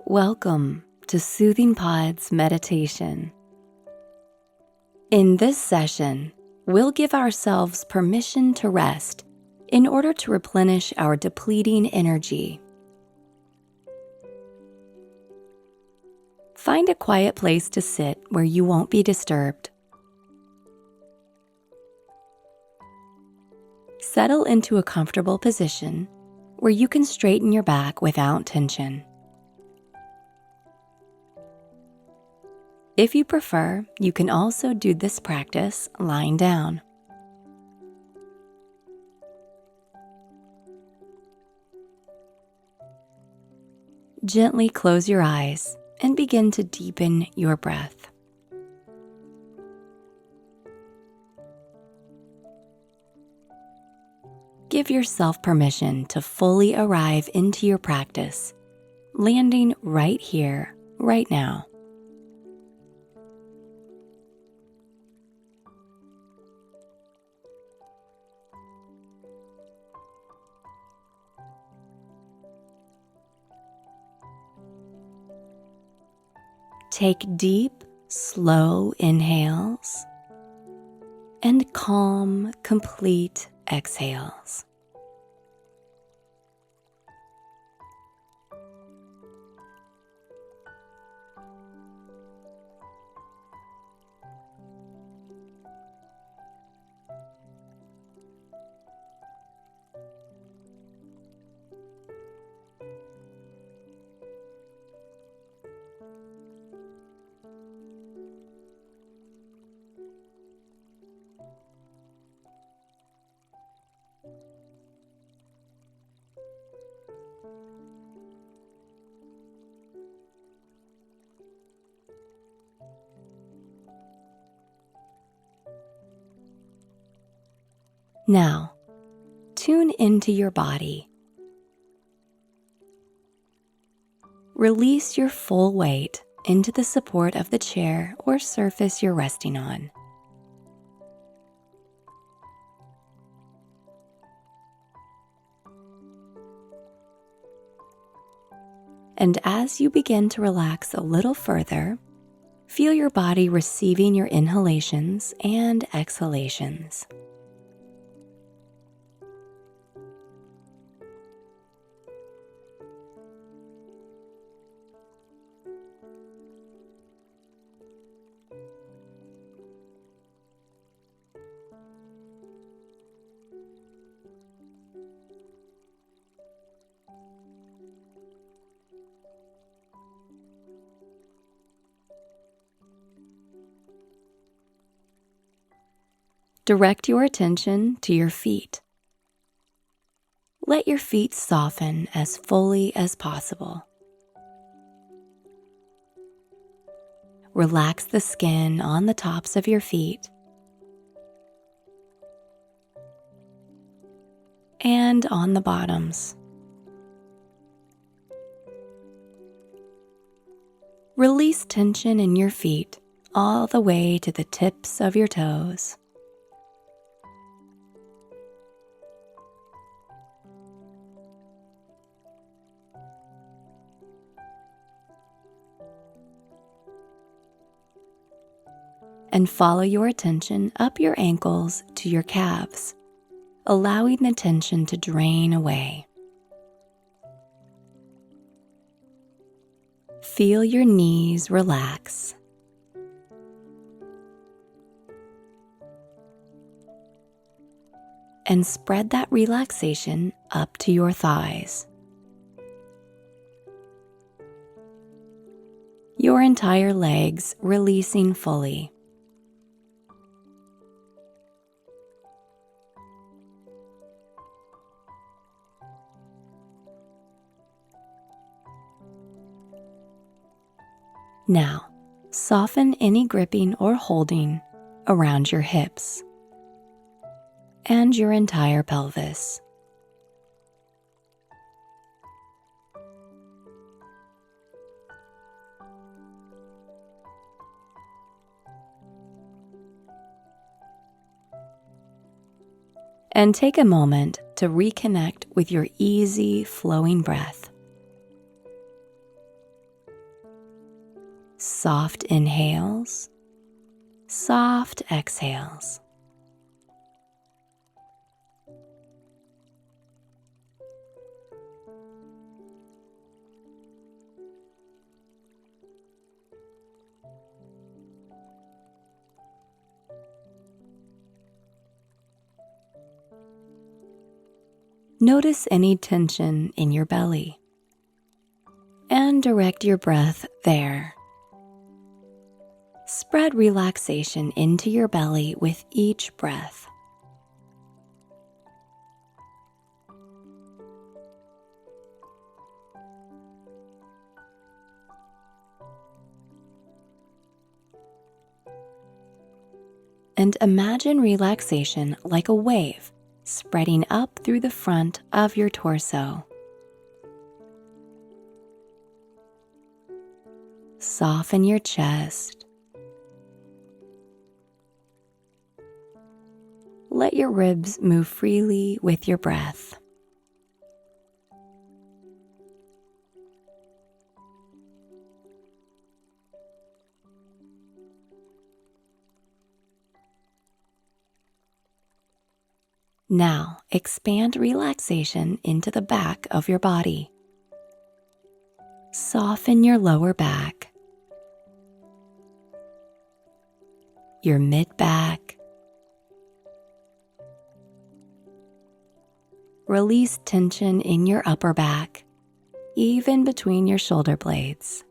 Welcome to Soothing Pod's meditation. In this session, we'll give ourselves permission to rest in order to replenish our depleting energy. Find a quiet place to sit where you won't be disturbed. Settle into a comfortable position where you can straighten your back without tension. If you prefer, you can also do this practice lying down. Gently close your eyes and begin to deepen your breath. Give yourself permission to fully arrive into your practice, landing right here, right now. Take deep, slow inhales and calm, complete exhales. Now, tune into your body. Release your full weight into the support of the chair or surface you're resting on. And as you begin to relax a little further, feel your body receiving your inhalations and exhalations. Direct your attention to your feet. Let your feet soften as fully as possible. Relax the skin on the tops of your feet and on the bottoms. Release tension in your feet all the way to the tips of your toes. And follow your attention up your ankles to your calves, allowing the tension to drain away. Feel your knees relax. And spread that relaxation up to your thighs. Your entire legs releasing fully. Now, soften any gripping or holding around your hips and your entire pelvis. And take a moment to reconnect with your easy, flowing breath. Soft inhales, soft exhales. Notice any tension in your belly and direct your breath there. Spread relaxation into your belly with each breath. And imagine relaxation like a wave spreading up through the front of your torso. Soften your chest. Let your ribs move freely with your breath. Now, expand relaxation into the back of your body. Soften your lower back, your mid-back. Release tension in your upper back, even between your shoulder blades.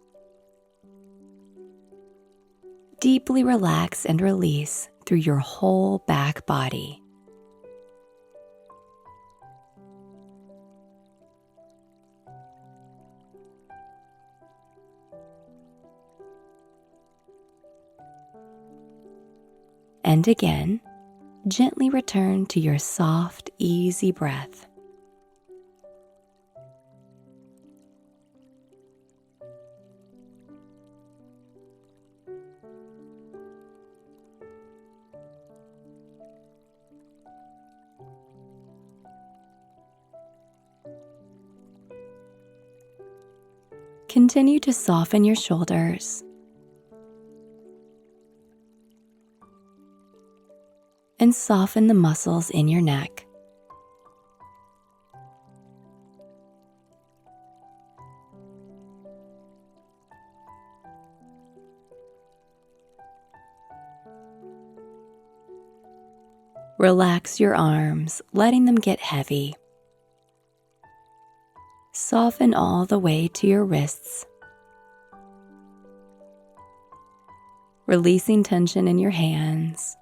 Deeply relax and release through your whole back body. And again, gently return to your soft, easy breath. Continue to soften your shoulders and soften the muscles in your neck. Relax your arms, letting them get heavy. Soften all the way to your wrists. Releasing tension in your hands.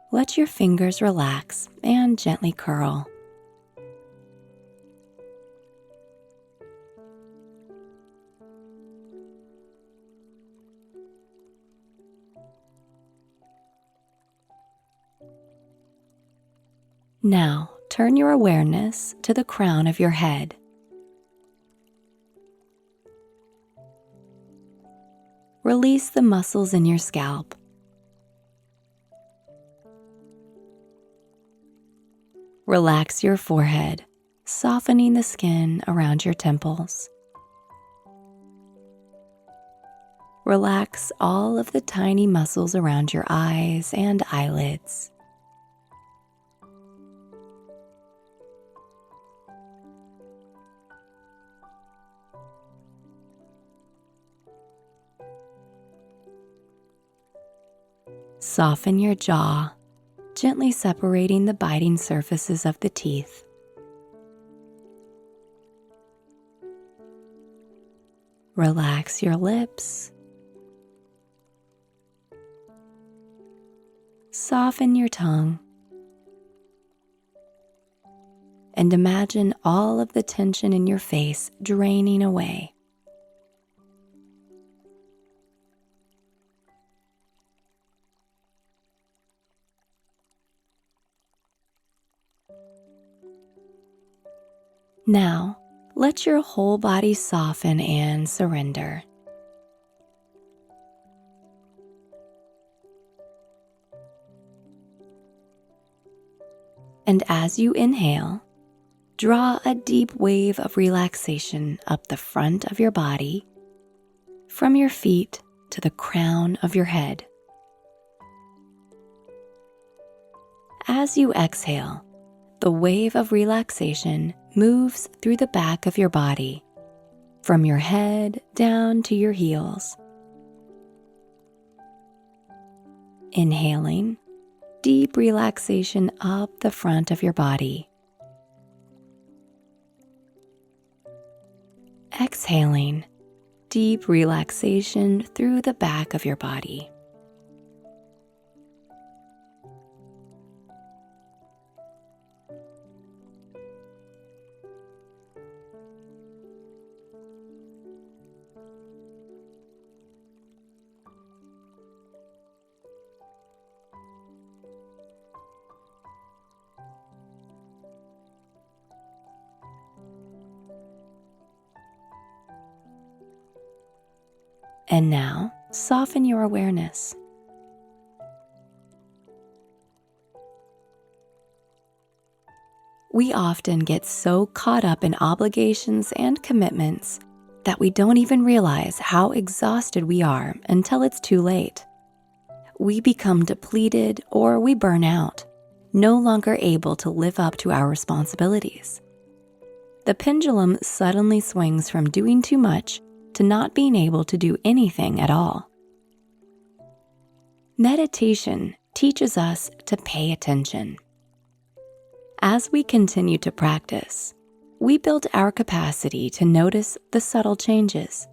Let your fingers relax and gently curl. Now, turn your awareness to the crown of your head. Release the muscles in your scalp. Relax your forehead, softening the skin around your temples. Relax all of the tiny muscles around your eyes and eyelids. Soften your jaw, gently separating the biting surfaces of the teeth. Relax your lips. Soften your tongue. And imagine all of the tension in your face draining away. Now, let your whole body soften and surrender. And as you inhale, draw a deep wave of relaxation up the front of your body, from your feet to the crown of your head. As you exhale, the wave of relaxation moves through the back of your body, from your head down to your heels. Inhaling, deep relaxation up the front of your body. Exhaling, deep relaxation through the back of your body. And now, soften your awareness. We often get so caught up in obligations and commitments that we don't even realize how exhausted we are until it's too late. We become depleted or we burn out, no longer able to live up to our responsibilities. The pendulum suddenly swings from doing too much to not being able to do anything at all. Meditation teaches us to pay attention. As we continue to practice, we build our capacity to notice the subtle changes.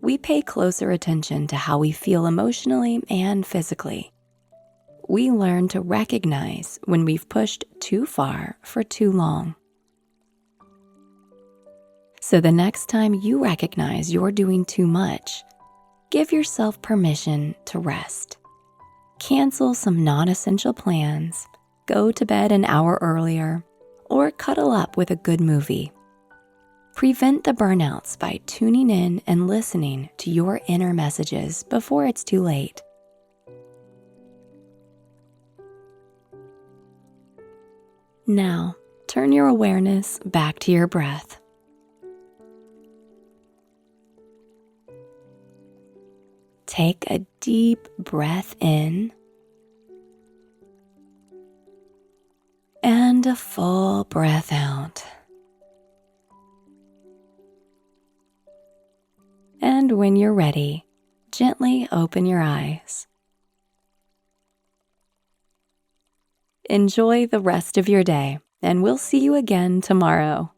We pay closer attention to how we feel emotionally and physically. We learn to recognize when we've pushed too far for too long. So the next time you recognize you're doing too much, give yourself permission to rest. Cancel some non-essential plans, go to bed an hour earlier, or cuddle up with a good movie. Prevent the burnouts by tuning in and listening to your inner messages before it's too late. Now, turn your awareness back to your breath. Take a deep breath in and a full breath out. And when you're ready, gently open your eyes. Enjoy the rest of your day, and we'll see you again tomorrow.